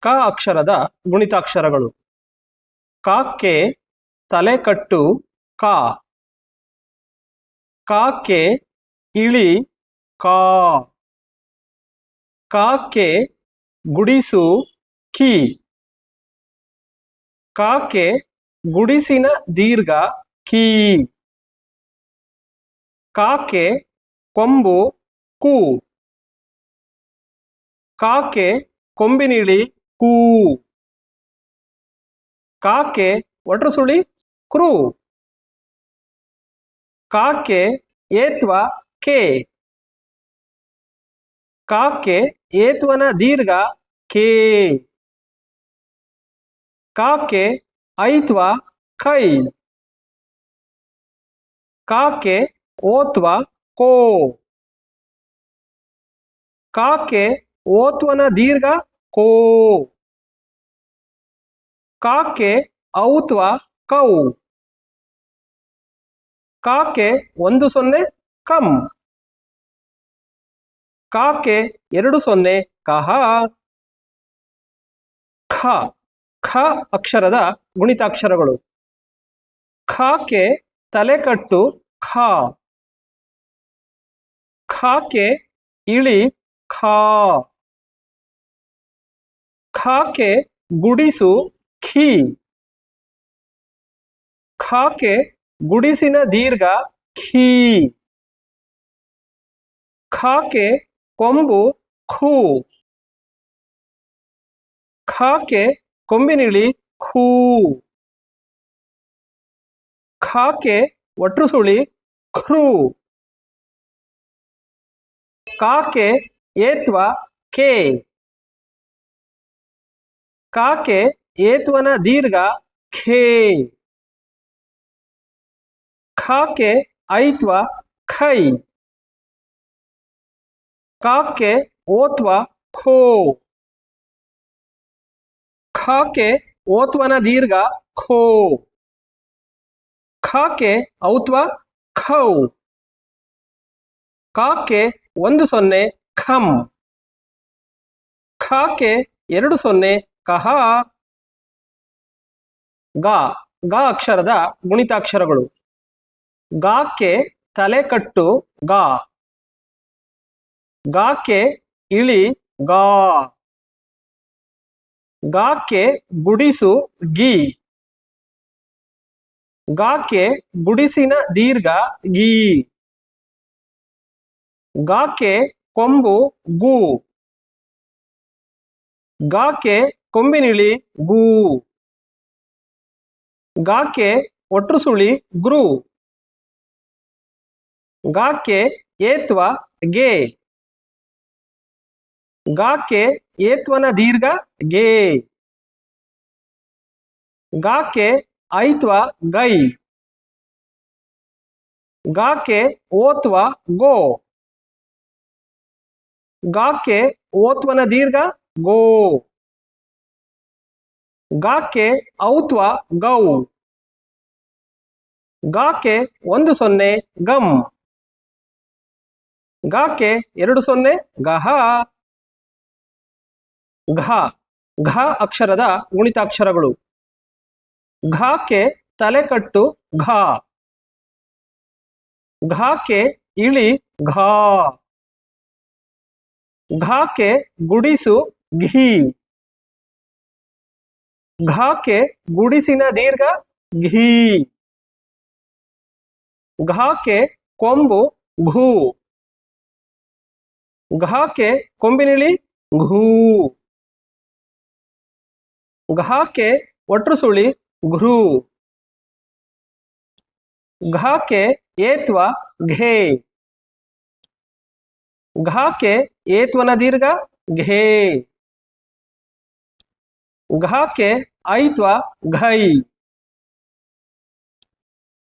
ಕ ಅಕ್ಷರದ ಗುಣಿತಾಕ್ಷರಗಳು. ಕಾಕ್ಕೆ ತಲೆಕಟ್ಟು ಕಾ. ಕಾಕ್ಕೆ ಇಳಿ ಕಾ. ಕಾಕ್ಕೆ ಗುಡಿಸು ಕಿ. ಕಾಕ್ಕೆ ಗುಡಿಸಿನ ದೀರ್ಘ ಕೀ. ಕಾಕ್ಕೆ ಕೊಂಬು ಕು. ಕಾಕ್ಕೆ ಕೊಂಬಿನಿಳಿ ಕೂ. ಕಾಕ್ಕೆ ಒಟ್ರು ಸುಳಿ ಕ್ರೂ. ಕಾಕ್ಕೆ ಏತ್ವ ಕೆ. ಕಾಕ್ಕೆ ಏತ್ವನ ದೀರ್ಘ ಕೇ. ಕಾಕ್ಕೆ ಐತ್ವ ಕೈ. ಕಾಕ್ಕೆ ಓತ್ವ ಕೋ. ಕಾಕ್ಕೆ ಓತ್ವನ ದೀರ್ಘ ಕೋ. ಕಾಕ್ಕೆ ಔತ್ವ ಕೌ. ಕಾಕ್ಕೆ 10 ಕಂ. ಕಾಕ್ಕೆ 20 ಕಹ. ಖ. ಖ ಅಕ್ಷರದ ಗುಣಿತಾಕ್ಷರಗಳು. ಖಾಕ್ಕೆ ತಲೆಕಟ್ಟು ಖಾ. ಖಾಕ್ಕೆ ಇಳಿ ಖಾ. ಖಾಕ್ಕೆ ಗುಡಿಸು ಖೀ. ಖಾಕ್ಕೆ ಗುಡಿಸಿನ ದೀರ್ಘ ಖೀ. ಖಾಕ್ಕೆ ಕೊಂಬು ಖೂ. ಖಾಕ್ಕೆ ಕೊಂಬಿನಿಳಿ ಖೂ. ಖಾಕ್ಕೆ ಒಟ್ರು ಸುಳಿ ಖೃ. ಕಾಕ್ಕೆ ಏತ್ವ ಕೆ. ಕಾಕ್ಕೆ ಏತ್ವನ ದೀರ್ಘ ಖೇ. ಖಾಕ್ಕೆ ಐತ್ವ ಖೈ. ಕಾಕ್ಕೆ ಓತ್ವ ಖೋ. ಖಾಕ್ಕೆ ಓತ್ವನ ದೀರ್ಘ ಖೋ. ಖಾಕ್ಕೆ ಔತ್ವ ಖೌ. ಕಾಕ್ಕೆ 10 ಖಂ. ಖಾಕ್ಕೆ 20 ಕಹ. ಗ. ಗ ಅಕ್ಷರದ ಗುಣಿತಾಕ್ಷರಗಳು. ಗಾಕ್ಕೆ ತಲೆಕಟ್ಟು ಗಾ. ಗಾಕ್ಕೆ ಇಳಿ ಗಾ. ಗಾಕ್ಕೆ ಗುಡಿಸು ಗಿ. ಗಾಕ್ಕೆ ಗುಡಿಸಿನ ದೀರ್ಘ ಗೀ. ಗಾಕ್ಕೆ ಕೊಂಬು ಗು. ಗಾಕ್ಕೆ ಕೊಂಬಿನಿಳಿ ಗೂ. ಗಾಕ್ಕೆ ಒಟ್ರು ಸುಳಿ ಗೃ. ಗಾಕ್ಕೆ ಏತ್ವ ಗೆ. ಗಾಕ್ಕೆ ಏತ್ವನ ದೀರ್ಘ ಗೆ. ಗಾಕ್ಕೆ ಐತ್ವ ಗೈ. ಗಾಕ್ಕೆ ಓತ್ವ ಗೋ. ಗಾಕ್ಕೆ ಓತ್ವನ ದೀರ್ಘ ಗೋ. ಗಾಕ್ಕೆ ಔತ್ವ ಗೌ. ಗಾಕ್ಕೆ 10 ಗಂ. ಗಾಕ್ಕೆ 20 ಗಹ. ಘ. ಘ ಅಕ್ಷರದ ಗುಣಿತಾಕ್ಷರಗಳು. ಘಾಕ್ಕೆ ತಲೆಕಟ್ಟು ಘಾ. ಘಾಕ್ಕೆ ಇಳಿ ಘಾ. ಘಾಕ್ಕೆ ಗುಡಿಸು ಘೀ. ಘಾಕ್ಕೆ ಗುಡಿಸಿನ ದೀರ್ಘ ಘೀ. ಘಾಕ್ಕೆ ಕೊಂಬು ಘೂ. ಘಾಕ್ಕೆ ಕೊಂಬಿನಿಳಿ ಘೂ. ಘಾಕ್ಕೆ ಒಟ್ರು ಸುಳಿ ಘೃ. ಘಾಕ್ಕೆ ಏತ್ವ ಘೇ. ಘಾಕ್ಕೆ ಏತ್ವನ ದೀರ್ಘ ಘೇ. ಘಾಕ್ಕೆ ಐತ್ವ ಘೈ.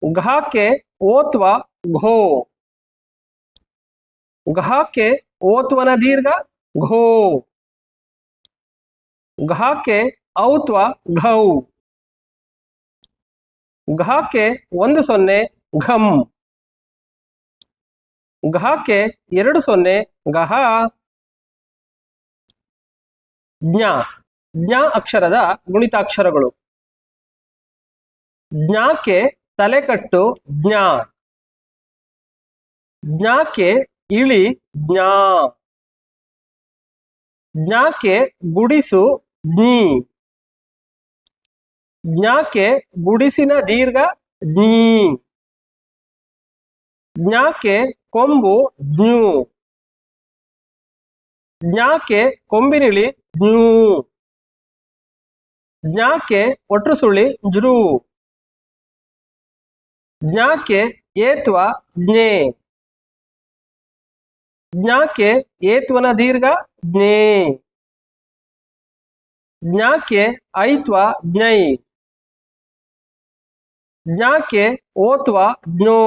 ಘಾಕ್ಕೆ ಓತ್ವ ಘೋ. ಘಾಕ್ಕೆ ಓತ್ವನ ದೀರ್ಘ ಘೋ. ಘಾಕ್ಕೆ ಔತ್ವ ಘೌ. ಘಾಕ್ಕೆ 10 ಘಂ. ಘಾಕ್ಕೆ 20 ಗಹ. ಜ್ಞ. ಜ್ಞ ಅಕ್ಷರದ ಗುಣಿತಾಕ್ಷರಗಳು. ಜ್ಞಾಕ್ಕೆ ತಲೆಕಟ್ಟು ಜ್ಞಾ. ಜ್ಞಾಕ್ಕೆ ಇಳಿ ಜ್ಞಾ. ಜ್ಞಾಕ್ಕೆ ಗುಡಿಸು ಜ್ಞಿ. ಜ್ಞಾಕ್ಕೆ ಗುಡಿಸಿನ ದೀರ್ಘ ಜ್ಞೀ. ಜ್ಞಾಕ್ಕೆ ಕೊಂಬು ಜ್ಞೂ. ಜ್ಞಾಕ್ಕೆ ಕೊಂಬಿನಿಳಿ ಜ್ಞೂ. ಜ್ಞಾಕ್ಕೆ ಒಟ್ರು ಸುಳಿ ಜೃ. ಜ್ಞಾಕ್ಕೆ ಏತ್ವ ಜ್ಞೇ. ಜ್ಞಾಕ್ಕೆ ಏತ್ವನ ದೀರ್ಘ ಜ್ಞೇ. ಜ್ಞಾಕ್ಕೆ ಐತ್ವ ಜ್ಞೈ. ಜ್ಞಾಕ್ಕೆ ಓತ್ವ ಜ್ಞೋ.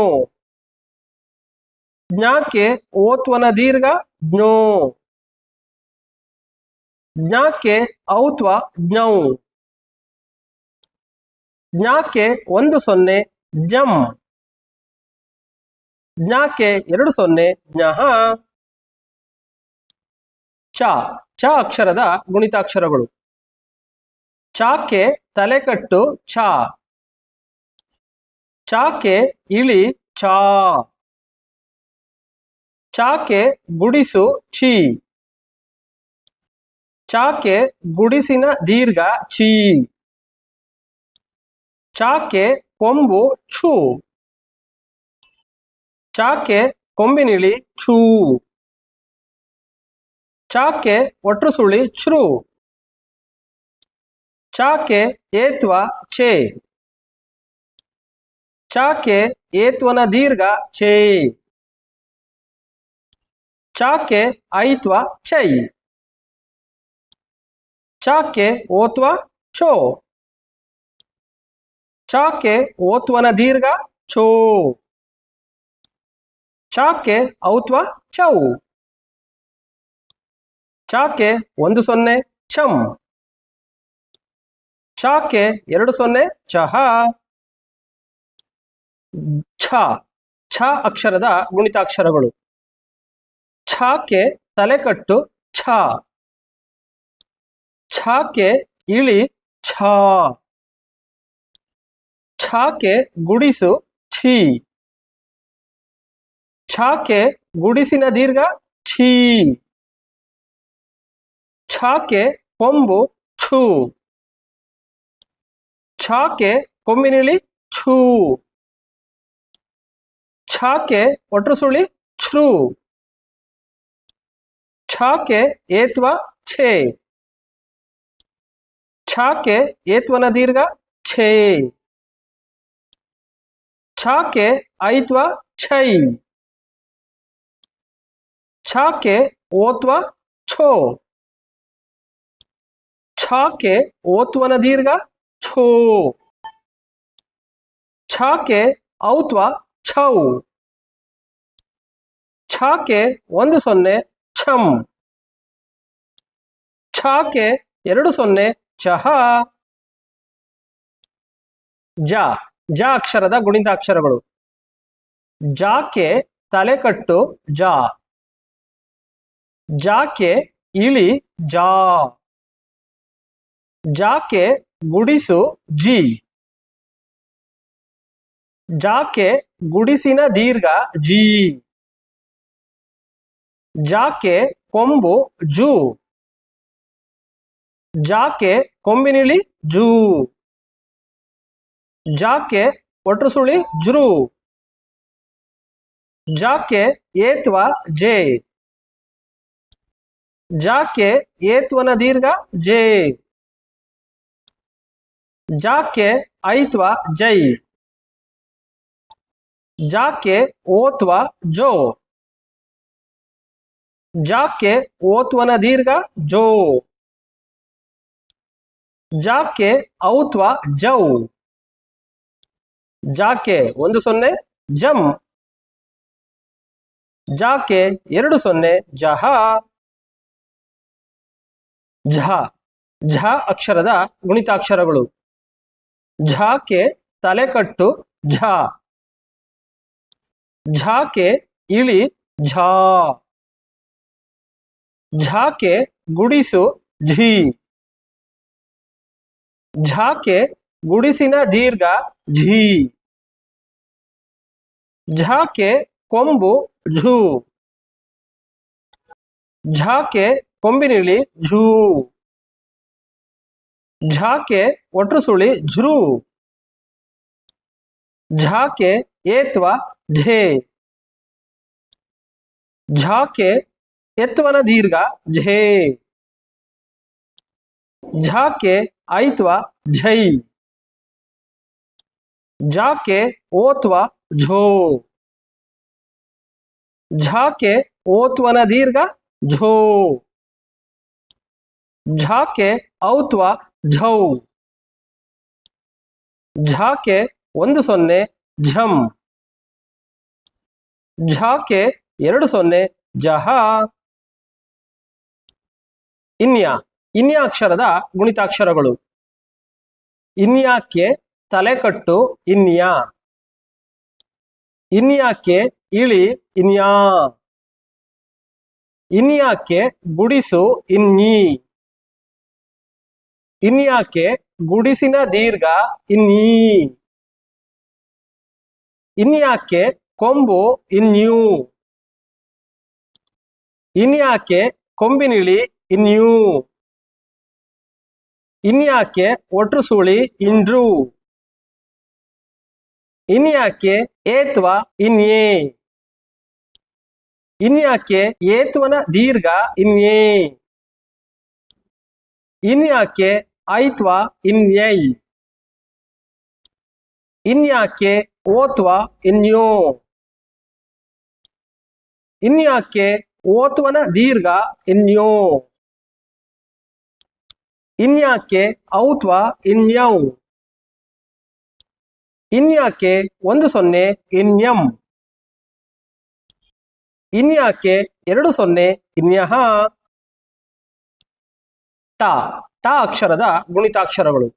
ಜ್ಞಾಕ್ಕೆ ಓತ್ವನ ದೀರ್ಘ ಜ್ಞೋ. ಜ್ಞಾಕ್ಕೆ ಔತ್ವ ಜ್ಞೌ. ಜ್ಞಾಕ್ಕೆ 10 ಜ್ಞಂ. ಜ್ಞಾಕ್ಕೆ 20 ಜ್ಞಃ. ಚ ಚ ಅಕ್ಷರದ ಗುಣಿತಾಕ್ಷರಗಳು. ಚಾಕ್ಕೆ ತಲೆಕಟ್ಟು ಛ. ಚಾಕ್ಕೆ ಇಳಿ ಚಾ. ಚಾಕ್ಕೆ ಗುಡಿಸು ಛಿ. ಚಾಕ್ಕೆ ಗುಡಿಸಿನ ದೀರ್ಘ ಛೀ. ಚಾಕ್ಕೆ ಕೊಂಬು ಛೂ. ಚಾಕ್ಕೆ ಕೊಂಬಿನಿಳಿ ಛೂ. ಚಾಕ್ಕೆ ಒಟ್ರು ಸುಳಿ ಛ್ರು. ಚಾಕ್ಕೆ ಏತ್ವ ಛೇ. ಚಾಕ್ಕೆ ಏತ್ವನ ದೀರ್ಘ ಛೇ. ಚಾಕ್ಕೆ ಐತ್ವ ಛೈ. ಚಾಕ್ಕೆ ಓತ್ವ ಛೋ. ಚಾಕ್ಕೆ ಓತ್ವನ ದೀರ್ಘ ಛೋ. ಚಾಕ್ಕೆ ಔತ್ವ ಛೌ. ಚಾಕ್ಕೆ 10 ಛಂ. ಚಾಕ್ಕೆ 20 ಚಹ. ಛ ಛ ಅಕ್ಷರದ ಗುಣಿತಾಕ್ಷರಗಳು. ಛಾಕ್ಕೆ ತಲೆಕಟ್ಟು ಛ. ಛಾಕ್ಕೆ ಇಳಿ ಛಾ. ಛಾಕ್ಕೆ ಗುಡಿಸು ಛೀ. ಛಾಕ್ಕೆ ಗುಡಿಸಿನ ದೀರ್ಘ ಛೀ. ಛಾಕ್ಕೆ ಕೊಂಬು ಛೂ. ಛಾಕ್ಕೆ ಕೊಂಬಿನಿಳಿ ಛೂ. ಛಾಕ್ಕೆ ಒಟ್ರು ಸುಳಿ ಛ್ರು. ಛಾಕ್ಕೆ ಏತ್ವ ಛೇ. ಛಾಕ್ಕೆ ಏತ್ವನ ದೀರ್ಘ ಛೇ. ಛಾಕ್ಕೆ ಐತ್ವ ಛೈ. ಛಾಕ್ಕೆ ಓತ್ವ ಛೋ. ಛಾಕ್ಕೆ ಓತ್ವನ ದೀರ್ಘ ಛೋ. ಛಾಕ್ಕೆ ಔತ್ವ ಛೌ. ಛಾಕ್ಕೆ 10 ಛಂ. ಛಾಕ್ಕೆ 20 ಚಹ. ಜ ಜ ಅಕ್ಷರದ ಗುಣಿತಾಕ್ಷರಗಳು. ಜಾಕ್ಕೆ ತಲೆಕಟ್ಟು ಜಾ. ಜಾಕ್ಕೆ ಇಳಿ ಜಾ. ಜಾಕ್ಕೆ ಗುಡಿಸು ಜಿ. ಜಾಕ್ಕೆ ಗುಡಿಸಿನ ದೀರ್ಘ ಜೀ. ಜಾಕ್ಕೆ ಕೊಂಬು ಜೂ. ಜಾಕ್ಕೆ ಕೊಂಬಿನಿಳಿ ಜೂ. ಜಾಕ್ಕೆ ಒಟ್ರು ಸುಳಿ ಜೃ. ಜಾಕ್ಕೆ ಏತ್ವ ಜೇ. ಜಾಕ್ಕೆ ಏತ್ವನ ದೀರ್ಘ ಜೇ. ಜಾಕ್ಕೆ ಐತ್ವ ಜೈ. ಜಾಕ್ಕೆ ಓತ್ವ ಜೋ. ಜಾಕ್ಕೆ ಓತ್ವನ ದೀರ್ಘ ಜೋ. ಜಾಕ್ಕೆ ಔತ್ವ ಜೌ. ಜಾಕ್ಕೆ 10 ಜಂ. ಜಾಕ್ಕೆ 20 ಜಹ. ಝ ಝ ಅಕ್ಷರದ ಗುಣಿತಾಕ್ಷರಗಳು. ಝಾಕ್ಕೆ ತಲೆಕಟ್ಟು ಝ. ಝಾಕ್ಕೆ ಇಳಿ ಝಾ. ಝಾಕ್ಕೆ ಗುಡಿಸು ಝೀ. ಝಾಕೆ ಗುಡಿಸಿನ ದೀರ್ಘ ಝೀ. ಝಾಕೆ ಕೊಂಬು ಝೂ. ಝಾಕೆ ಕೊಂಬಿನಿಳಿ ಝೂ. ಝಾಕೆ ಒಟ್ರು ಸುಳಿ ಝ್ರೂ. ಝಾಕೆ ಏತ್ವ ಝೇ. ಝಾಕೆ ಎತ್ವನ ದೀರ್ಘ ಝೇ. ಝಾಕೆ ಐತ್ವ ಝೈ. ಝಾಕೆ ಓತ್ವ ಝೋ. ಝಾಕೆ ಓತ್ವನ ದೀರ್ಘ ಝೋ. ಝಾಕೆ ಔತ್ವ ಝೌ. ಝಾಕೆ 10 ಝಂ. ಝಾಕೆ 20 ಜಹ. ಇನ್ಯ ಇನ್ಯ ಅಕ್ಷರದ ಗುಣಿತಾಕ್ಷರಗಳು. ಇನ್ಯಾಕ್ಕೆ ತಲೆಕಟ್ಟು ಇನ್ಯ. ಇನ್ಯಾಕ್ಕೆ ಇಳಿ ಇನ್ಯಾ. ಇನ್ಯಾಕ್ಕೆ ಗುಡಿಸು ಇನ್ನಿ. ಇನ್ಯಾಕ್ಕೆ ಗುಡಿಸಿನ ದೀರ್ಘ ಇನ್ನೀ. ಇನ್ಯಾಕ್ಕೆ ಕೊಂಬು ಇನ್ಯೂ. ಇನ್ಯಾಕ್ಕೆ ಕೊಂಬಿನಿಳಿ ಇನ್ಯೂ. ಇನ್ಯಾಕ್ಕೆ ಒಟ್ರು ಸುಳಿ ಇಂಡ್ರು. ಇನ್ಯಾಕ್ಕೆ ಏತ್ವ ಇನ್ಯೇ. ಇನ್ಯಾಕ್ಕೆ ಏತ್ವನ ದೀರ್ಘ ಇನ್ಯೇ. ಇನ್ಯಾಕ್ಕೆ ಐತ್ವ ಇನ್ಯೈ. ಇನ್ಯಾಕ್ಕೆ ಓತ್ವ ಇನ್ಯೋ. ಇನ್ಯಾಕ್ಕೆ ಓತ್ವನ ದೀರ್ಘ ಇನ್ಯೋ. ಇನ್ಯಾಕ್ಕೆ ಔತ್ವ ಇನ್ಯೌ. ಇನ್ಯಾಕ್ಕೆ 10 ಇನ್ಯಂ. ಇನ್ಯಾಕ್ಕೆ 20 ಇನ್ಯಹ. ಟ ಟ ಅಕ್ಷರದ ಗುಣಿತಾಕ್ಷರಗಳು.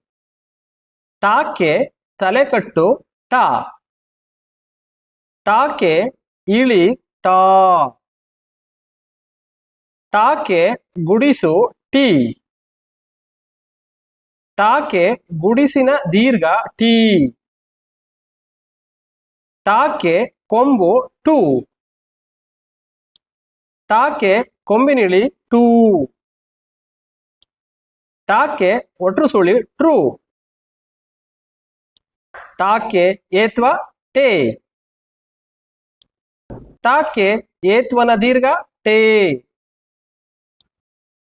ಟಾಕ್ಕೆ ತಲೆಕಟ್ಟು ಟ. ಟಾಕೆ ಇಳಿ ಟಾ. ಟಾಕೆ ಗುಡಿಸು ಟಿ. ಟಾಕೆ ಗುಡಿಸಿನ ದೀರ್ಘ ಟಿ. ಟಾಕೆ ಕೊಂಬು ಟು. ಟಾಕೆ ಕೊಂಬಿನಿಳಿ ಟೂ. ಟಾಕೆ ಒಟ್ರು ಸುಳಿ ಟ್ರೂ. ಟಾಕೆ ಏತ್ವ ಟೇ. ಟಾಕೆ ಏತ್ವನ ದೀರ್ಘ ಟೇ.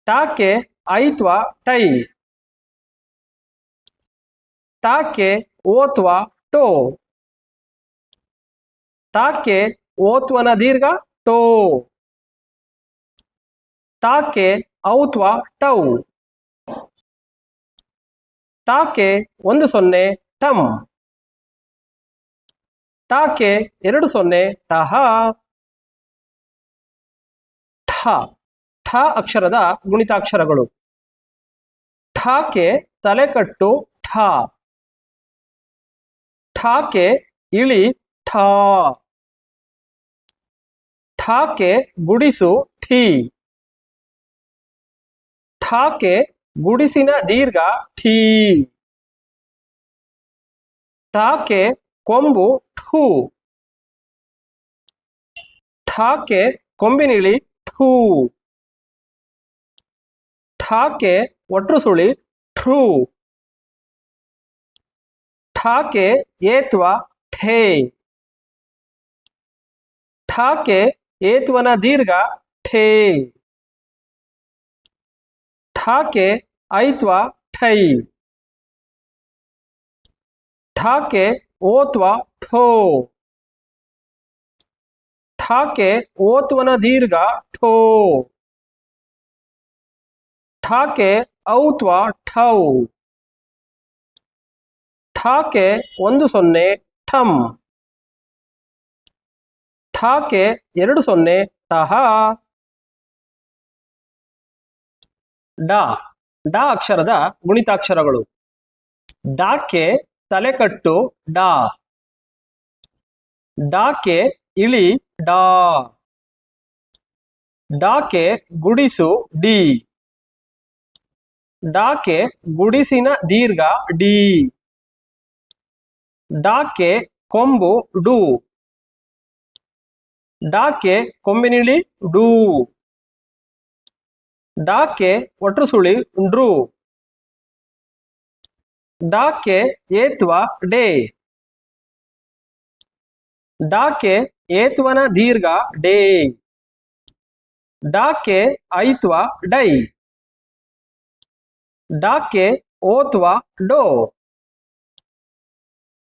ಟಾಕೆ ಐತ್ವ ಟೈ. ಟಾಕೆ ಓತ್ವ ಟೋ. ಟಾಕೆ ಓತ್ವನ ದೀರ್ಘ ಟೋ. ಟಾಕೆ ಔತ್ವ ಟೌ. ಟಾಕೆ 10 ಟಂ. ಟಾಕೆ 20 ಟಹ. ಠ ಠ ಅಕ್ಷರದ ಗುಣಿತಾಕ್ಷರಗಳು. ಠಾಕೆ ತಲೆಕಟ್ಟು ಠ. ಠಾಕೆ ಇಳಿ ಠಾ. ಠಾಕೆ ಗುಡಿಸು ಠೀ. ಠಾಕೆ ಗುಡಿಸಿನ ದೀರ್ಘ ಠೀ. ಠಾಕೆ ಕೊಂಬು ಠೂ. ಠಾಕೆ ಕೊಂಬಿನಿಳಿ ಠೂ. ಠಾಕೆ ಒಟ್ರು ಸುಳಿ ಠ್ರೂ. ಠಾಕೆ ಏತ್ವ ಠೇ. ಠಾಕೆ ಏತ್ವನ ದೀರ್ಘ ಠೇ. ಠಾಕೆ ಐತ್ವ ಠೈ. ಠಾಕೆ ಓತ್ವ ಠೋ. ಠಾಕೆ ಓತ್ವನ ದೀರ್ಘ ಠೋ. ಠಾಕೆ ಔತ್ವ ಠೌ. ಠಾಕೆ 10 ಠಂ. ಠಾಕೆ 20 ಟಹ. ಡ ಡ ಅಕ್ಷರದ ಗುಣಿತಾಕ್ಷರಗಳು. ಡಾಕೆ ತಲೆಕಟ್ಟು ಡಾ. ಡಾಕೆ ಇಳಿ ಡಾ. ಡಾಕೆ ಗುಡಿಸು ಡಿ. ಡಾಕೆ ಗುಡಿಸಿನ ದೀರ್ಘ ಡಿ. ಡಾಕೆ ಕೊಂಬು ಡು. ಡಾಕೆ ಕೊಂಬಿನಿಳಿ ಡು. ಡಾಕೆ ಒಟ್ರು ಸುಳಿ ಡ್ರು. ಡಾಕೆ ಏತ್ವ ಡೇ. ಡಾಕೆ ಏತ್ವನ ದೀರ್ಘ ಡೇ. ಡಾಕೆ ಐತ್ವ ಡೈ. ಡಾಕೆ ಓತ್ವ ಡೋ.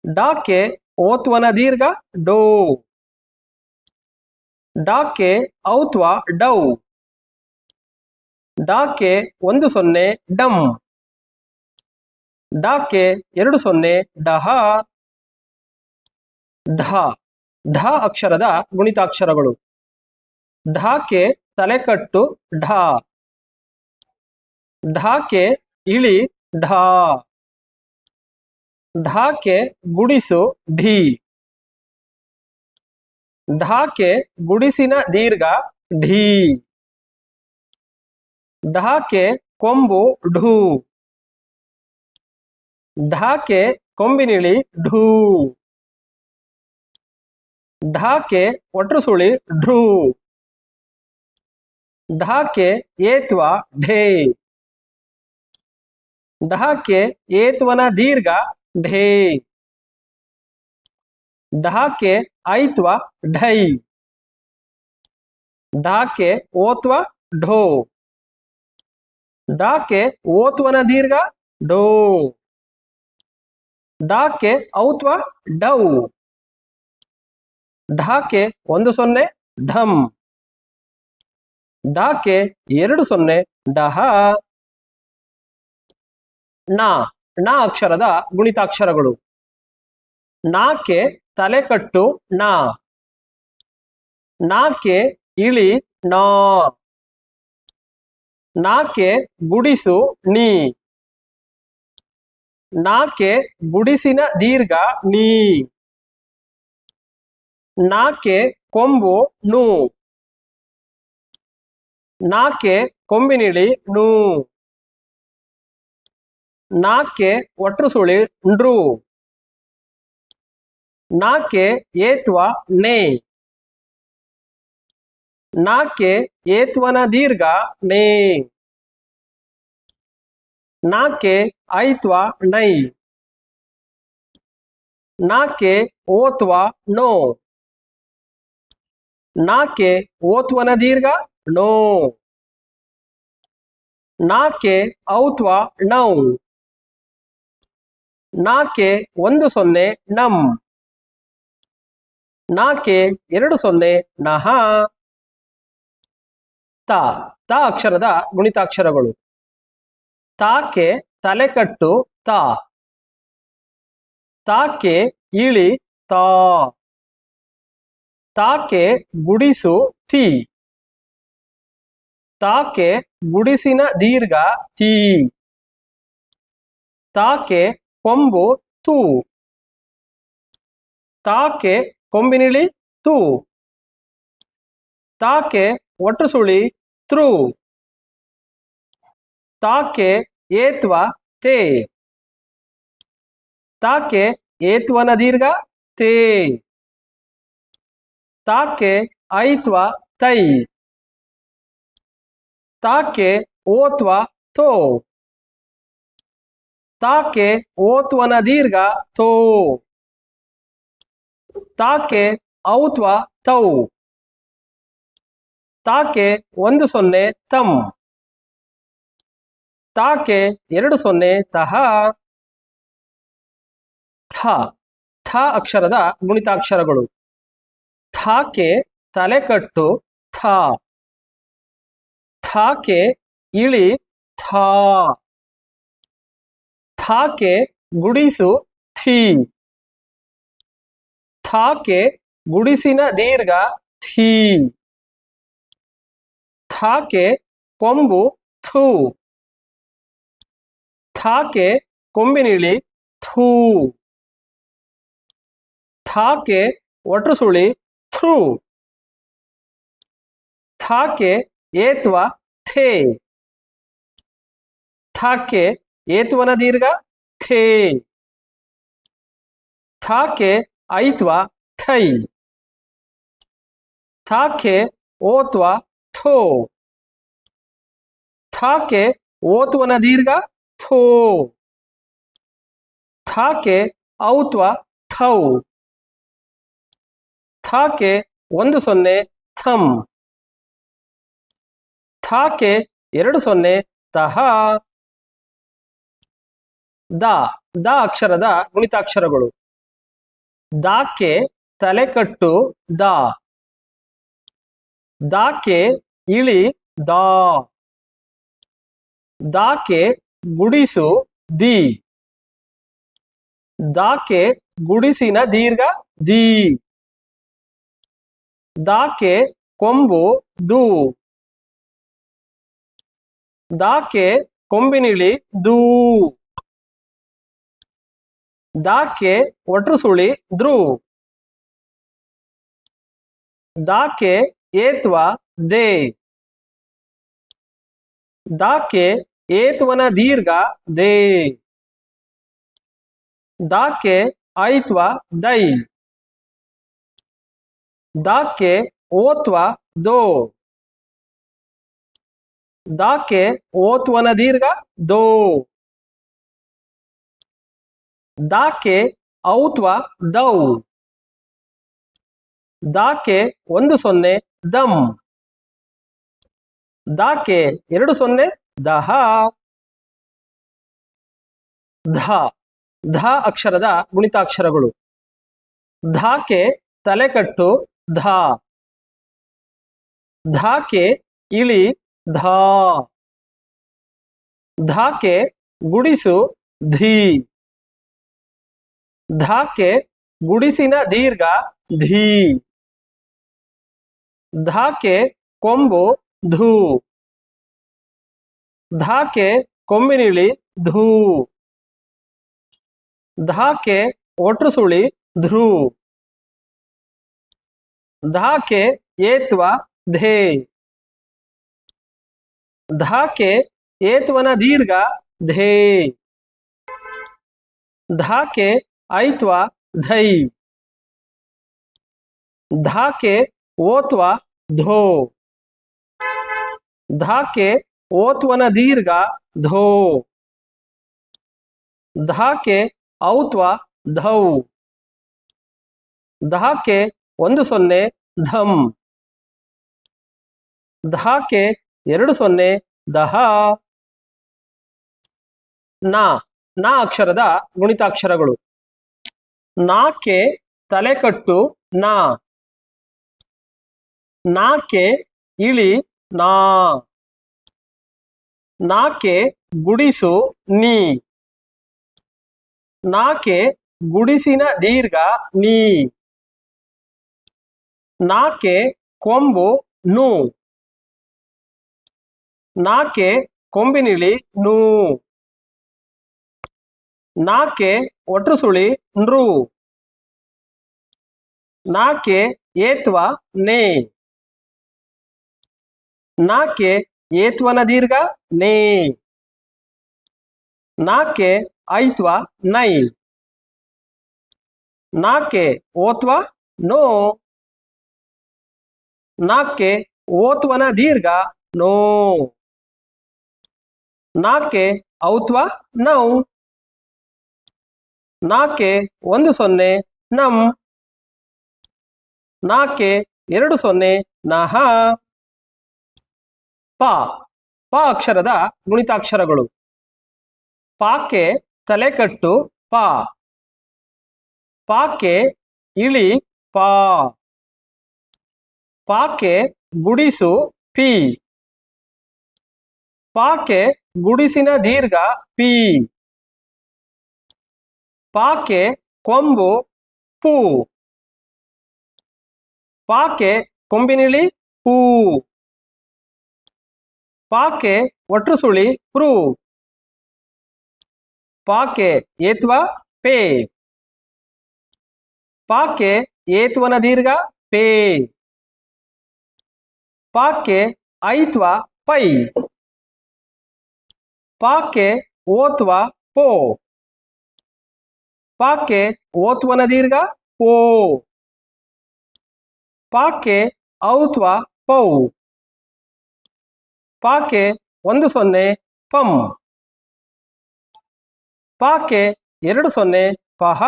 ಡಾಕೆ ಓತ್ವನ ದೀರ್ಘ ಡೋ. ಡಾಕೆ ಔತ್ವ ಡೌ. ಡಾಕೆ 10 ಡಮ್. ಡಾಕೆ 20 ಡಹ. ಢ ಢ ಅಕ್ಷರದ ಗುಣಿತಾಕ್ಷರಗಳು. ಢಾಕೆ ತಲೆಕಟ್ಟು ಢ. ಢಾಕೆ ಇಳಿ ಢ. ಢಾಕೆ ಗುಡಿಸು ಢಿ. ಢಾಕೆ ಗುಡಿಸಿನ ದೀರ್ಘ ಢೀ. ಢಾಕೆ ಕೊಂಬು ಢೂ. ಢಾಕೆ ಕೊಂಬಿನಿಳಿ ಢೂ. ಢಾಕೆ ಒಟ್ರು ಸುಳಿ ಢ್ರೂ. ಢಾಕೆ ಏತ್ವ ಢೇ. ಢಾಕೆ ಏತ್ವನ ದೀರ್ಘ ಢೇ. ಢಾಕೆ ಐತ್ವ ಢೈ. ಢಾಕೆ ಓತ್ವ ಢೋ. ಡಾಕೆ ಓತ್ವನ ದೀರ್ಘ ಡೋ. ಡಾಕೆ ಔತ್ವ ಡೌ. ಢಾಕೆ 10 ಢಮ್. ಡಾಕೆ 20 ಡಹ. ನ ನ ಅಕ್ಷರದ ಗುಣಿತಾಕ್ಷರಗಳು. ನಾಕೆ ತಲೆಕಟ್ಟು ನಾ. ನಾಕೆ ಇಳಿ ನಾ. ನಾಕೆ ಗುಡಿಸು ನೀ. ನಾಕೆ ಗುಡಿಸಿನ ದೀರ್ಘ ನೀ. ನಾಕೆ ಕೊಂಬು ನು. ನಾಕೆ ಕೊಂಬಿನಿಳಿ ನು. ನಾಕೆ ಒಟ್ರು ಸುಳಿ ಂಡ್ರು. ನಾಕೆ ಏತ್ವ ನೇ. ನಾಕೆ ಏತ್ವನ ದೀರ್ಘ ನೇ. ನಾಕೆ ಐತ್ವ ನೈ. ನಾಕೆ ಓತ್ವ ನೋ. ನಾಕೆ ಓತ್ವನ ದೀರ್ಘ ನೋ. ನಾಕೆ ಔತ್ವ ನೌ. ನಾಕೆ 10 ನಮ್. ನಾಕೆ 20 ನಹ. ತ ತ ಅಕ್ಷರದ ಗುಣಿತಾಕ್ಷರಗಳು. ತಾಕೆ ತಲೆಕಟ್ಟು ತಾ. ತಾಕೆ ಇಳಿ ತಾ. ತಾಕೆ ಗುಡಿಸು ತಿ. ತಾಕೆ ಗುಡಿಸಿನ ದೀರ್ಘ ತೀ. ತಾಕೆ ಕೊಂಬು ತು. ತಾಕೆ ಕೊಂಬಿನಿಳಿ ತು. ತಾಕೆ ಒಟ್ರು ಸುಳಿ ತ್ರು. ತಾಕೆ ಏತ್ವ ತೇ. ತಾಕೆ ಏತ್ವನ ದೀರ್ಘ ತೇ. ತಾಕೆ ಐತ್ವ ತೈ. ತಾಕೆ ಓತ್ವ ತೋ. ತಾಕೆ ಓತ್ವನ ದೀರ್ಘ ತೋ. ತಾಕೆ ಔತ್ವ ತೌ. ತಾಕೆ 10 ತಮ್. ತಾಕೆ 20 ತಹ. ಥ ಥ ಅಕ್ಷರದ ಗುಣಿತಾಕ್ಷರಗಳು. ಥಾಕೆ ತಲೆಕಟ್ಟು ಥಾ. ಥಾಕೆ ಇಳಿ ಥಾ. ಥಾಕೆ ಗುಡಿಸು ಥೀ. ಥಾಕೆ ಗುಡಿಸಿನ ದೀರ್ಘ ಥೀ. ಥಾಕೆ ಕೊಂಬು ಥೂ. ಥಾಕೆ ಕೊಂಬಿನಿಳಿ ಥೂ. ಥಾಕೆ ಒಟ್ರು ಸುಳಿ ಥ್ರೂ. ಥಾಕೆ ಏತ್ವ ಥೇ. ಥಾಕ್ಕೆ ಏತ್ವನ ದೀರ್ಘ ಥೇ. ಥಾಕ್ಕೆ ಐತ್ವ ಥೈ. ಥಾಕ್ಕೆ ಓತ್ವ ಥೋ. ಥಾಕ್ಕೆ ಓತ್ವನ ದೀರ್ಘ ಥೋ. ಥಾಕ್ಕೆ ಔತ್ವ ಥೌ. ಥಾಕ್ಕೆ 10 ಥಮ್. ಥಾಕ್ಕೆ 20 ತಹ. ದ ದ ಅಕ್ಷರದ ಗುಣಿತಾಕ್ಷರಗಳು. ದಾಕ್ಕೆ ತಲೆಕಟ್ಟು ದಾ. ದಾಕ್ಕೆ ಇಳಿ ದಾ. ದಾಕ್ಕೆ ಗುಡಿಸು ದಿ. ದಾಕ್ಕೆ ಗುಡಿಸಿನ ದೀರ್ಘ ದಿ. ದಾಕ್ಕೆ ಕೊಂಬು ದು. ದಾಕ್ಕೆ ಕೊಂಬಿನಿಳಿ ದೂ. ದಾಕ್ಕೆ ಒಟ್ರು ಸುಳಿ ದ್ರೂ. ದಾಕ್ಕೆ ಏತ್ವ ದೇ. ದಾಕ್ಕೆ ಏತ್ವನ ದೀರ್ಘ ದೇ. ದಾಕ್ಕೆ ಐತ್ವ ದೈ. ದಾಕ್ಕೆ ಓತ್ವ ದೋ. ದಾಕ್ಕೆ ಓತ್ವನ ದೀರ್ಘ ದೋ. ದಾಕ್ಕೆ ಔತ್ವ ದೌ. ದಾಕ್ಕೆ 10 ದಮ್. ದಾಕ್ಕೆ 20 ದಹ. ಧ ಧ ಅಕ್ಷರದ ಗುಣಿತಾಕ್ಷರಗಳು. ಧಾಕ್ಕೆ ತಲೆಕಟ್ಟು ಧಾ. ಧಾಕ್ಕೆ ಇಳಿ ಧಾ. ಧಾಕ್ಕೆ ಗುಡಿಸು ಧೀ. ಧಾಕ್ಕೆ ಗುಡಿಸಿನ ದೀರ್ಘ ಧೀ. ಧಾಕ್ಕೆ ಕೊಂಬು ಧೂ. ಧಾಕ್ಕೆ ಕೊಂಬಿನಿಳಿ ಧೂ. ಧಾಕ್ಕೆ ಒಟ್ರು ಸುಳಿ ಧ್ರೂ. ಧಾಕ್ಕೆ ಏತ್ವ ಧೇ. ಧಾಕ್ಕೆ ಏತ್ವನ ದೀರ್ಘ ಧೇ. ಧಾಕ್ಕೆ ಐತ್ವ ಧೈ. ಧಾಕ್ಕೆ ಓತ್ವ ಧೋ. ಧಾಕ್ಕೆ ಓತ್ವನ ದೀರ್ಘ ಧೋ. ಧಾಕ್ಕೆ ಔತ್ವ ಧೌ. ಧಾಕ್ಕೆ 10 ಧಮ್. ಧಾಕ್ಕೆ 20 ದಹ. ನಾ ನಾ ಅಕ್ಷರದ ಗುಣಿತಾಕ್ಷರಗಳು. ನಾಕ್ಕೆ ತಲೆಕಟ್ಟು ನಾ. ನಾಕ್ಕೆ ಇಳಿ ನಾ. ನಾಕ್ಕೆ ಗುಡಿಸು ನೀ. ನಾಕ್ಕೆ ಗುಡಿಸಿನ ದೀರ್ಘ ನೀ. ನಾಕ್ಕೆ ಕೊಂಬು ನೂ. ನಾಕ್ಕೆ ಕೊಂಬಿನಿಳಿ ನೂ. ನಾಕ್ಕೆ ಒಟ್ರು ಸುಳಿ ನೃ. ನಾಕ್ಕೆ ಏತ್ವ ನೇ. ನಾಕ್ಕೆ ಏತ್ವನ ದೀರ್ಘ ನೇ. ನಾಕ್ಕೆ ಐತ್ವ ನೈ. ನಾಕ್ಕೆ ಓತ್ವ ನೋ. ನಾಕ್ಕೆ ಓತ್ವನ ದೀರ್ಘ ನೋ. ನಾಕ್ಕೆ ಔತ್ವ ನೌ. ನಾಕ್ಕೆ 10 ನಮ್. ನಾಕ್ಕೆ 20 ನಹ. ಪ ಪ ಅಕ್ಷರದ ಗುಣಿತಾಕ್ಷರಗಳು. ಪಾಕ್ಕೆ ತಲೆಕಟ್ಟು ಪಾ. ಪಾಕ್ಕೆ ಇಳಿ ಪಾ. ಪಾಕ್ಕೆ ಗುಡಿಸು ಪಿ. ಪಾಕ್ಕೆ ಗುಡಿಸಿನ ದೀರ್ಘ ಪಿ. ಪಾಕ್ಕೆ ಕೊಂಬು ಪೂ. ಪಾಕ್ಕೆ ಕೊಂಬಿನಿಳಿ ಪೂ. ಪಾಕ್ಕೆ ಒಟ್ರು ಸುಳಿ ಪ್ರೂ. ಪಾಕ್ಕೆ ಏತ್ವ ಪೇ. ಪಾಕ್ಕೆ ಏತ್ವನ ದೀರ್ಘ ಪೇ. ಪಾಕ್ಕೆ ಐತ್ವ ಪೈ. ಪಾಕೆ ಓತ್ವ ಪೋ. ಪಾಕೆ ಓತ್ವನ ದೀರ್ಘ ಪೋ. ಪಾಕೆ ಔತ್ವ ಪೌ. ಪಾಕೆ 10 ಪಂ. ಪಾಕೆ 20 ಪಹ.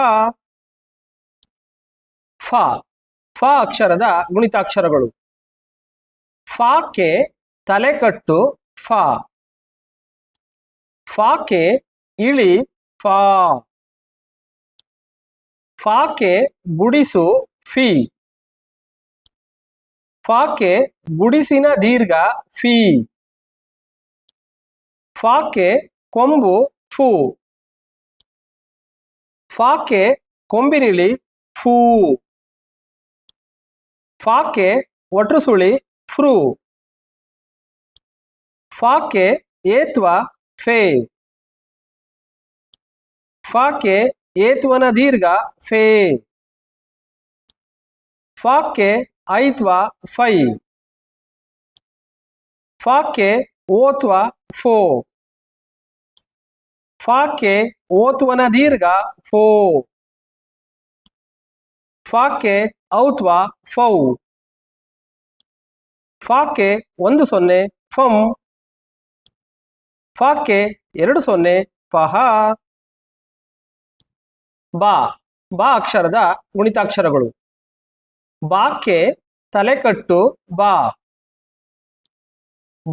ಫ ಫ ಅಕ್ಷರದ ಗುಣಿತಾಕ್ಷರಗಳು. ಫಾಕೆ ತಲೆಕಟ್ಟು ಫ. ಫಾಕೆ ಇಳಿ ಫಾ. ಫಾಕೆ ಗುಡಿಸು ಫಿ. ಫಾಕೆ ಗುಡಿಸಿನ ದೀರ್ಘ ಫಿ. ಫಾಕೆ ಕೊಂಬು ಫು. ಫಾಕೆ ಕೊಂಬಿನಿಳಿ ಫೂ. ಫಾಕೆ ಒಟ್ರುಸುಳಿ ಫ್ರೂ. ಫಾಕೆ ಏತ್ವ ಫೇ. ಫಾಕೆ ಏತ್ವನ ದೀರ್ಘ ಫೇ. ಫಾಕೆ ಐತ್ವ ಫೈ. ಫಾಕೆ ಓತ್ವ ಫೋ. ಫಾಕೆ ಓತ್ವನ ದೀರ್ಘ ಫೋ. ಫಾಕೆ ಔತ್ವ ಫೌ. ಫಾಕೆ 10 ಫಂ. ಫಾಕೆ 20 ಪಹ. ಬಾ ಬಾ ಅಕ್ಷರದ ಗುಣಿತಾಕ್ಷರಗಳು. ಬಾಕೆ ತಲೆಕಟ್ಟು ಬಾ.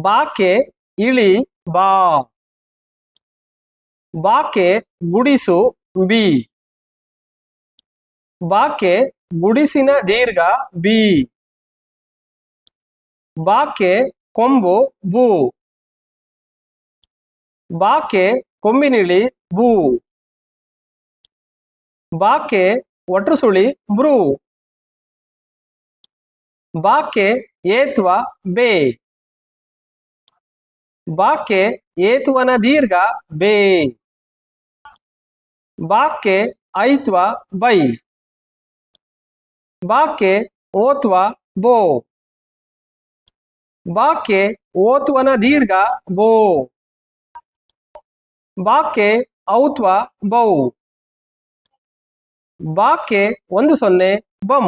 ಬಾಕೆ ಇಳಿ ಬಾ. ಬಾಕೆ ಗುಡಿಸು ಬಿ. ಬಾಕೆ ಗುಡಿಸಿನ ದೀರ್ಘ ಬಿ. ಬಾಕೆ ಕೊಂಬು ಬೂ. ಬಾಕೆ ಕೊಂಬಿನಿಳಿ ಬೂ. ಬಾಕೆ ಒಟ್ರುಸುಳಿ ಬ್ರೂ. ಬಾಕೆ ಏತ್ವ ಬೇ. ಬಾಕೆ ಏತ್ವನ ದೀರ್ಘ ಬೇ. ಬಾಕೆ ಐತ್ವ ಬೈ. ಬಾಕೆ ಓತ್ವ ಬೋ. ಬಾಕೆ ಓತ್ವನ ದೀರ್ಘ ಬೋ. ಬಾಕೆ ಔತ್ವ ಬೌ. ಬಾಕೆ 10 ಬಂ.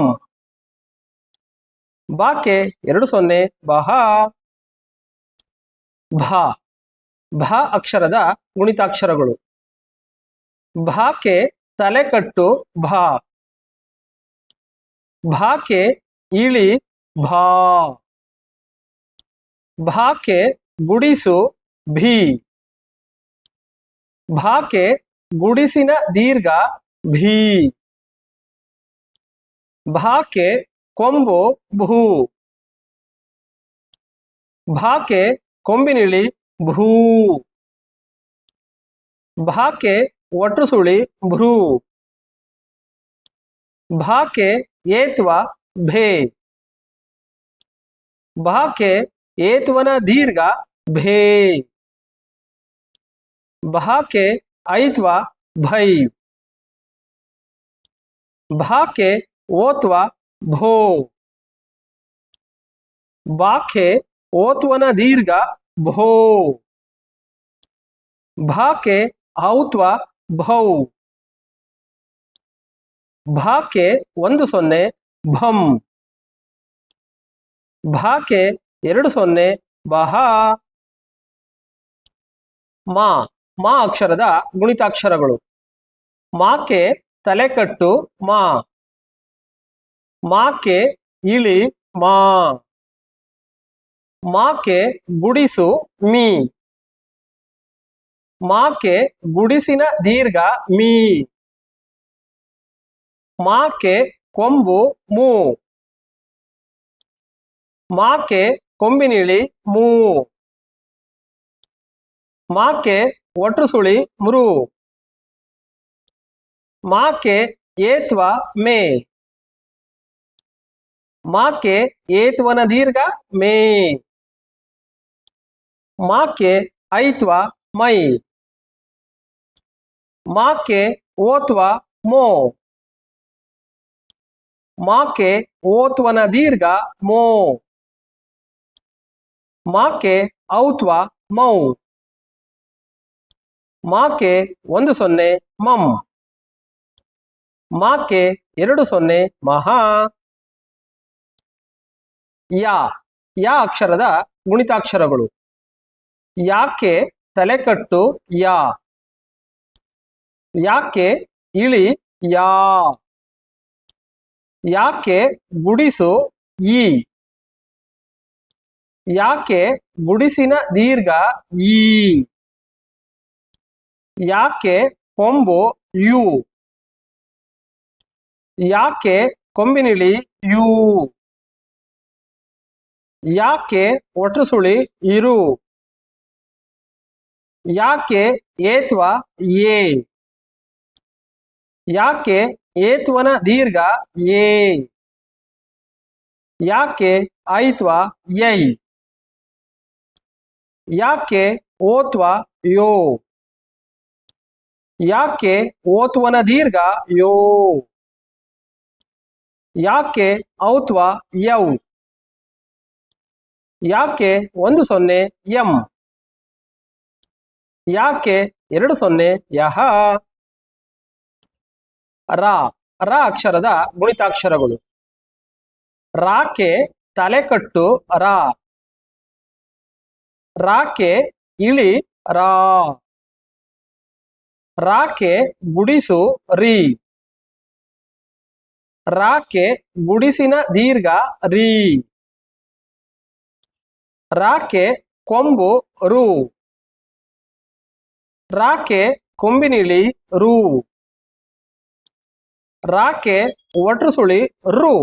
ಬಾಕೆ 20 ಬಹ. ಭ ಭ ಅಕ್ಷರದ ಗುಣಿತಾಕ್ಷರಗಳು. ಭಾಕೆ ತಲೆಕಟ್ಟು ಭಾ. ಭಾಕೆ ಇಳಿ ಭಾ. ಭಾಕೆ ಗುಡಿಸು ಭೀ. ಭಾಕೆ ಗುಡಿಸಿನ ದೀರ್ಘ ಭೀ. ಭಾಕೆ ಕೊಂಬು ಭೂ. ಭಾಕೆ ಕೊಂಬಿನಿಳಿ ಭೂ. ಭಾಕೆ ಒಟ್ರುಸುಳಿ ಭ್ರೂ. ಭಾಕೆ ಏತ್ವ ಭೇ. ಭಾಕೆ ಏತ್ವನ ದೀರ್ಘ ಭೇ. ಭಾಕೆ ಐತ್ವ ಭೈ. ಭಾಕೆ ಓತ್ವ ಭೋ. ಬಾಕೆ ಓತ್ವನ ದೀರ್ಘ ಭೋ. ಭಾಕೆ ಔತ್ವ ಭೌ. ಭಾಕೆ 10 ಭಂ. ಭಾಕೆ 20 ಬಹ. ಮಾ ಮಾ ಅಕ್ಷರದ ಗುಣಿತಾಕ್ಷರಗಳು. ಮಾಕೆ ತಲೆಕಟ್ಟು ಮಾ. ಮಾಕೆ ಇಳಿ ಮಾ. ಮಾಕೆ ಗುಡಿಸು ಮೀ. ಮಾಕೆ ಗುಡಿಸಿನ ದೀರ್ಘ ಮೀ. ಮಾಕೆ ಕೊಂಬು ಮೂ. ಮಾಕೆ ಕೊಂಬಿನಿಳಿ ಮೂ. ಮಾಕೆ ಒಟ್ರುಸುಳಿ ಮೃ. ಮಾಕೆ ಏತ್ವ ಮೇ. ಮಾಕೆ ಏತ್ವನ ದೀರ್ಘ ಮೇ. ಮಾಕೆ ಐತ್ವ ಮೈ. ಮಾಕೆ ಓತ್ವ ಮೋ. ಮಾಕೆ ಓತ್ವನ ದೀರ್ಘ ಮೋ. ಮಾಕೆ ಔತ್ವ ಮೌ. ಮಾಕೆ 1 0 ಮಂ. ಮಾಕೆ 2 0 ಮಹಾ. ಯಾ ಯಾ ಅಕ್ಷರದ ಗುಣಿತಾಕ್ಷರಗಳು. ಯಾಕೆ ತಲೆಕಟ್ಟು ಯಾ. ಯಾಕೆ ಇಳಿ ಯಾ. ಯಾಕೆ ಗುಡಿಸು ಈ. ಯಾಕೆ ಗುಡಿಸಿನ ದೀರ್ಘ ಈ. ಯಾಕೆ ಕೊಂಬು ಯು. ಯಾಕೆ ಕೊಂಬಿನಿಳಿ ಯು. ಯಾಕೆ ಒಟ್ರುಸುಳಿ ಇರು. ಯಾಕೆ ಏತ್ವ ಏ. ಯಾಕೆ ಏತ್ವನ ದೀರ್ಘ ಏ. ಯಾಕೆ ಐತ್ವ ಯೈ. ಯಾಕೆ ಓತ್ವ ಯೋ. ಯಾಕೆ ಓತ್ವನ ದೀರ್ಘ ಯೋ. ಯಾಕೆ ಔತ್ವ ಯೌ. ಯಾಕೆ 1 0 ಎಂ. ಯಾಕೆ 2 0 ಯಹ. ರಾ ರಾ ಅಕ್ಷರದ ಗುಣಿತಾಕ್ಷರಗಳು. ರಾಕೆ ತಲೆಕಟ್ಟು ರಾ. ರಾಕೆ ಇಳಿ ರಾ. ರಾಕೆ ಗುಡಿಸು ರೀ. ರಾಕೆ ಗುಡಿಸಿನ ದೀರ್ಘ ರೀ. ರಾಕೆ ಕೊಂಬು ರು. ರಾಕೆ ಕೊಂಬಿನಿಳಿ ರು. ರಾಕೆ ಒಟ್ರುಸುಳಿ ರು.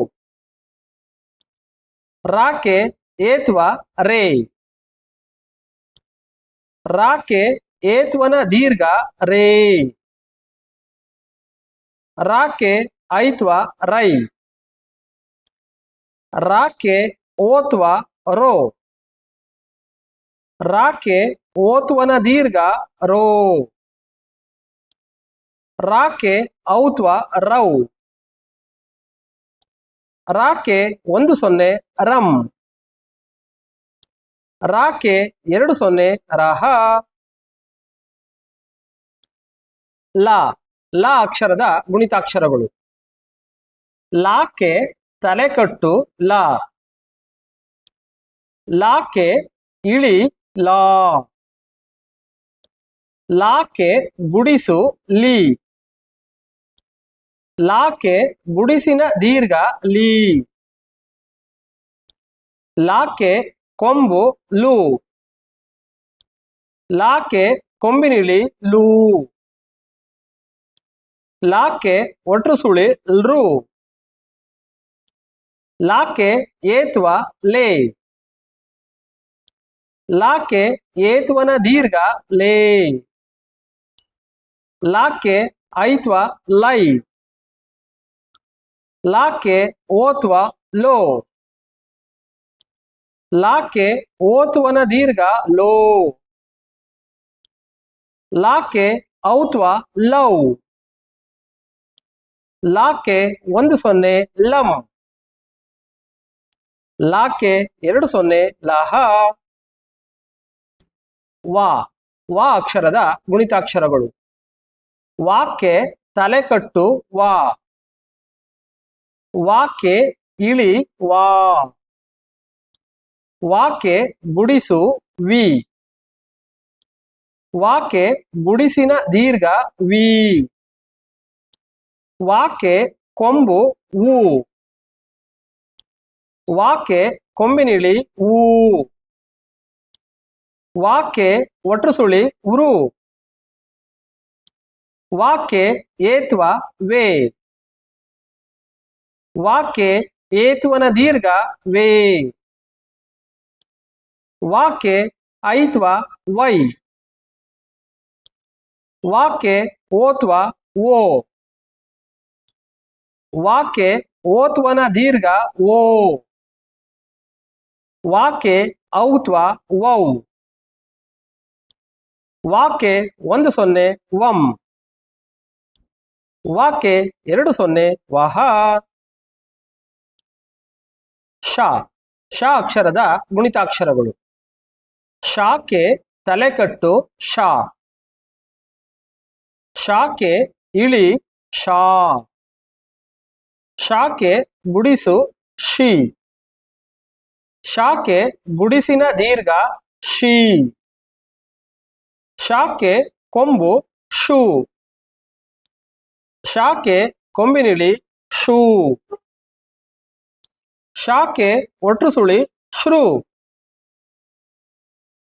ರಾಕೆ ಏತ್ವ ರೇ. ರಾಕೆ ಏತ್ವನ ದೀರ್ಘ ರೇ. ರಾಕೆ ಐತ್ವ ರೈ. ರಾಕೆ ಓತ್ವ ರೋ. ರಾಕೆ ಓತ್ವನ ದೀರ್ಘ ರೋ. ರಾಕೆ ಔತ್ವ ರೌ. ರಾಕೆ 1 0 ರಂ. ರಾಕೆ 2 0 ರಹ. ಲಾ ಲಾ ಅಕ್ಷರದ ಗುಣಿತಾಕ್ಷರಗಳು. ಲಾಕೆ ತಲೆಕಟ್ಟು ಲಾ. ಲಾಕೆ ಇಳಿ ಲಾ. ಲಾಕೆ ಗುಡಿಸು ಲೀ. ಲಾಕೆ ಗುಡಿಸಿನ ದೀರ್ಘ ಲೀ. ಲಾಕೆ ಕೊಂಬು ಲು. ಲಾಕೆ ಕೊಂಬಿನಿಳಿ ಲೂ. ಲಾಕೆ ಒಟ್ರುಸುಳಿ ಲ್ರು. ಲಾಕೆ ಏತ್ವ ಲೇ. ಲಾಕೆ ಏತ್ವನ ದೀರ್ಘ ಲೇ. ಲಾಕೆ ಐತ್ವ ಲೈ. ಲಾಕೆ ಓತ್ವ ಲೋ. ಲಾಕೆ ಓತ್ವನ ದೀರ್ಘ ಲೋ. ಲಾಕೆ ಔತ್ವ ಲೌ. ಲಾಕೆ 1 0 ಲಂ. ಲಾಕೆ 2 0 ಲಹ. ವಾ ವಾ ಅಕ್ಷರದ ಗುಣಿತಾಕ್ಷರಗಳು. ವಾಕೆ ತಲೆಕಟ್ಟು ವಾ. ವಾಕೆ ಇಳಿ ವಾ. ವಾಕೆ ಗುಡಿಸು ವಿ. ವಾಕೆ ಗುಡಿಸಿನ ದೀರ್ಘ ವಿ. ವಾಕೆ ಕೊಂಬು ಊ. ವಾಕೆ ಕೊಂಬಿನಿಳಿ ಊ. ವಾಕೆ ಒಟ್ರುಸುಳಿ ಉರು. ವಾಕೆ ಏತ್ವ ವೇ. ವಾಕೆ ಏತ್ವನ ದೀರ್ಘ ವೇ. ವಾಕೆ ಐತ್ವ ವೈ. ವಾಕೆ ಓತ್ವ ಓ. ವಾಕೆ ಓತ್ವನ ದೀರ್ಘ ಓ. ವಾಕೆ ಔತ್ವ ವೌ. ವಾಕೆ 1 0 ವಂ. ವಾಕೆ 2 0 ವಹ. ಶ ಶ ಅಕ್ಷರದ ಗುಣಿತಾಕ್ಷರಗಳು. ಶಾಕೆ ತಲೆಕಟ್ಟು ಶಾ. ಶಾಕೆ ಇಳಿ ಶಾ. ಶಾಕೆ ಗುಡಿಸು ಶಿ. ಶಾಕೆ ಗುಡಿಸಿನ ದೀರ್ಘ ಶಿ. ಶಾಕೆ ಕೊಂಬು ಶೂ. ಶಾಕೆ ಕೊಂಬಿನಿಳಿ ಶೂ. ಶಾಕೆ ಒಟ್ರು ಸುಳಿ ಶ್ರೂ.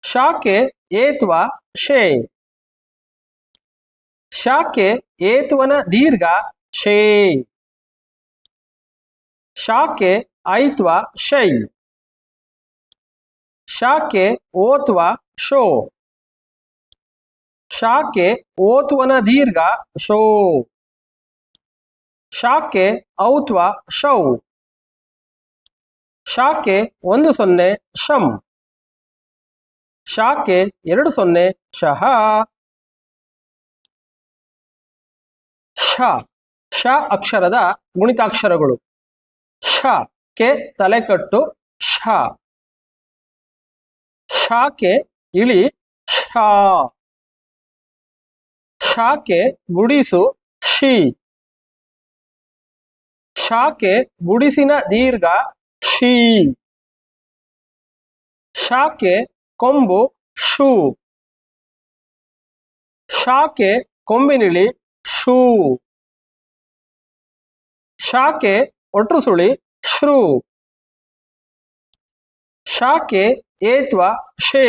ಶಾಕೆ ಏತ್ವ ಶೇ. ಶಾಕೆ ಏತ್ವನ ದೀರ್ಘ ಶೇ. ಶಾಕೆ ಐತ್ವ ಶೈ. ಶಾಕೆ ಓತ್ವ ಶೋ. ಶಾಕೆ ಓತ್ವನ ದೀರ್ಘ ಶೋ. ಶಾಕೆ ಔತ್ವ ಶೌ. ಶಾಕೆ 10 ಶಂ. ಶಾಕೆ 20 ಶಹ. ಶ ಶ ಅಕ್ಷರದ ಗುಣಿತಾಕ್ಷರಗಳು. ಶ ಕೆ ತಲೆಕಟ್ಟು ಶ. ಶಾಕೆ ಇಳಿ ಶಾ. ಶಾಕೆ ಗುಡಿಸು ಶಿ. ಶಾಕೆ ಗುಡಿಸಿನ ದೀರ್ಘ ಶಿ. ಶಾಕೆ ಕೊಂಬು ಶೂ. ಶಾಕೆ ಕೊಂಬಿನಿಳಿ ಶೂ. ಶಾಕೆ ಒಟ್ರು ಸುಳಿ ಶ್ರೂ. ಶಾಕೆ ಏತ್ವ ಶೇ.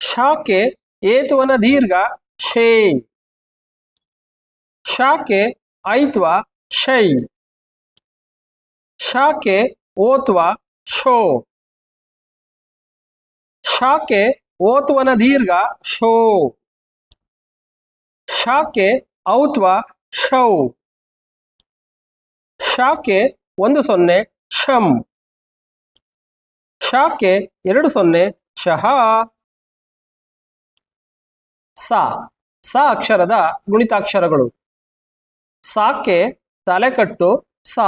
ಶಾಕೆ ಏತ್ವನ ದೀರ್ಘ ಶೇ. ಶಾಕೆ ಐತ್ವ ಶೈ. ಶಾಕೆ ಓತ್ವ ಶೋ. ಶಾಕೆ ಓತ್ವನ ದೀರ್ಘ ಶೋ. ಶಾಕೆ ಔತ್ವ ಶೌ. ಶಾಕೆ 10 ಶಂ. ಶಾಕೆ 20 ಶಹ. ಸ ಸ ಅಕ್ಷರದ ಗುಣಿತಾಕ್ಷರಗಳು. ಸಾಕೆ ತಲೆಕಟ್ಟು ಸಾ.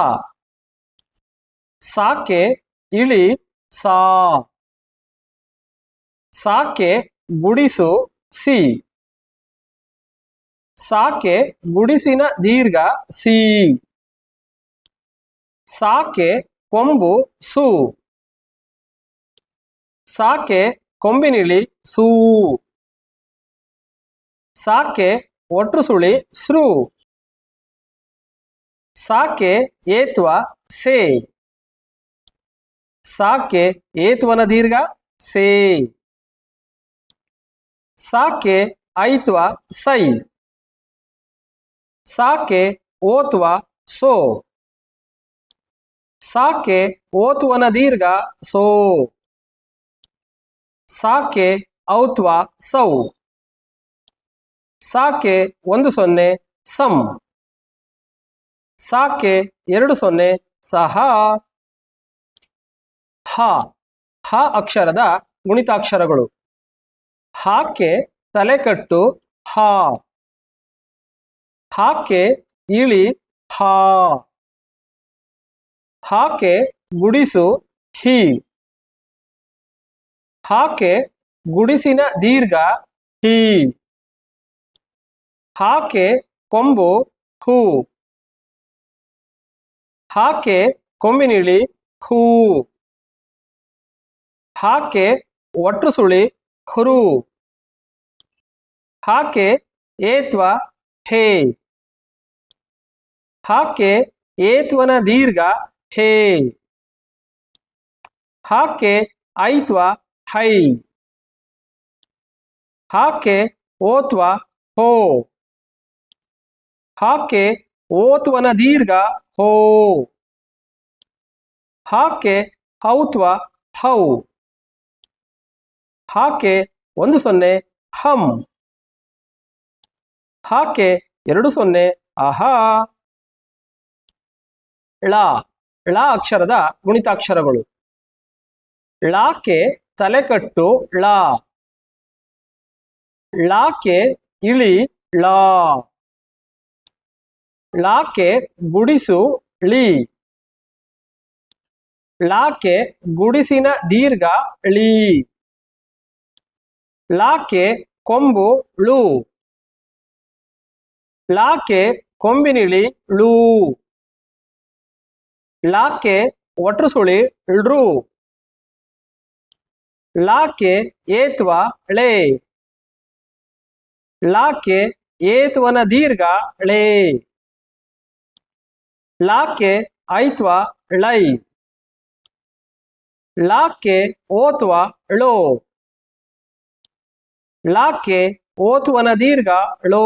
ಸಾಕೆ ಇಳಿ ಸಾ. ಸಾಕೆ ಗುಡಿಸು ಸಿ. ಸಾಕೆ ಗುಡಿಸಿನ ದೀರ್ಘ ಸಿ. ಸಾಕೆ ಕೊಂಬು ಸು. ಸಾಕೆ ಕೊಂಬಿನಿಳಿ ಸೂ. ಸಾಕೆ ಒಟ್ರು ಸುಳಿ ಸೃ. ಸಾಕೆ ಏತ್ವ ಸೇ. ಸಾಕೆ ಏತ್ವನ ದೀರ್ಘ ಸೇ. ಸಾಕೆ ಐತ್ವ ಸೈ. ಸಾಕೆ ಓತ್ವ ಸೋ. ಸಾಕೆ ಓತ್ವನ ದೀರ್ಘ ಸೋ. ಸಾಕೆ ಔತ್ವ ಸೌ. ಸಾಕೆ 10 ಸಂ. ಸಾಕೆ 20 ಸಹ. ಹ ಹ ಅಕ್ಷರದ ಗುಣಿತಾಕ್ಷರಗಳು. ಹಾಕೆ ತಲೆಕಟ್ಟು ಹಾ. ಹಾಕೆ ಇಳಿ ಹಾ. ಹಾಕೆ ಗುಡಿಸು ಹಿ. ಹಾಕೆ ಗುಡಿಸಿನ ದೀರ್ಘ ಹಿ. ಹಾಕೆ ಕೊಂಬು ಹೂ. ಹಾಕೆ ಕೊಂಬಿನಿಳಿ ಹೂ. ಹಾಕೆ ಒಟ್ರು ಸುಳಿ ಹುರು. ಹಾಕೆ ಏತ್ವ ಹೇ. ಹಾಕೆ ಏತ್ವನ ದೀರ್ಘ ಹೇ. ಹಾಕೆ ಐತ್ವ ಹೈ. ಹಾಕೆ ಓತ್ವ ಹೋ. ಹಾಕೆ ಓತ್ವನ ದೀರ್ಘ ಹೋ. ಹಾಕೆ ಹೌತ್ವ ಹೌ. ಹಾಕೆ 10 ಹಂ. ಹಾಕೆ 20 ಅಹಾ. ಳ ಳ ಅಕ್ಷರದ ಗುಣಿತಾಕ್ಷರಗಳು. ಳಾಕೆ ತಲೆಕಟ್ಟು ಳ. ಳಾಕೆ ಇಳಿ ಳಾ. ಳಾಕೆ ಗುಡಿಸು ಳಿ. ಳಾಕೆ ಗುಡಿಸಿನ ದೀರ್ಘ ಳಿ. ಳಾಕೆ ಕೊಂಬು ಳು. ಳಾಕ್ಕೆ ಕೊಂಬಿನಿಳಿ ಳೂ. ಳಾಕ್ಕೆ ಒಟ್ರು ಸುಳಿ ಳ್ರು. ಳಾಕ್ಕೆ ಏತ್ವ ಳೆ. ಳಾಕ್ಕೆ ಏತ್ವನ ದೀರ್ಘ ಳೆ. ಳಾಕ್ಕೆ ಐತ್ವ ಳೈ. ಳಾಕ್ಕೆ ಓತ್ವ ಳೋ. ಳಾಕ್ಕೆ ಓತ್ವನ ದೀರ್ಘ ಳೋ.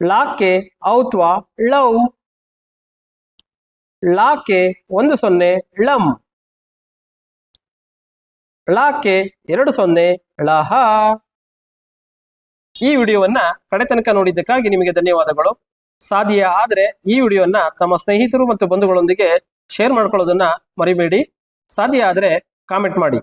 ಳಾಕ್ಕೆ ಔತ್ವ ಳೌ. ಳಾಕ್ಕೆ 10 ಳಂ. ಳಾಕ್ಕೆ 20 ಳಹ. ಈ ವಿಡಿಯೋವನ್ನ ಕಡೆ ತನಕ ನೋಡಿದ್ದಕ್ಕಾಗಿ ನಿಮಗೆ ಧನ್ಯವಾದಗಳು. ಸಾಧ್ಯ ಆದರೆ ಈ ವಿಡಿಯೋವನ್ನ ತಮ್ಮ ಸ್ನೇಹಿತರು ಮತ್ತು ಬಂಧುಗಳೊಂದಿಗೆ ಶೇರ್ ಮಾಡ್ಕೊಳ್ಳೋದನ್ನ ಮರಿಬೇಡಿ. ಸಾಧ್ಯ ಆದರೆ ಕಾಮೆಂಟ್ ಮಾಡಿ.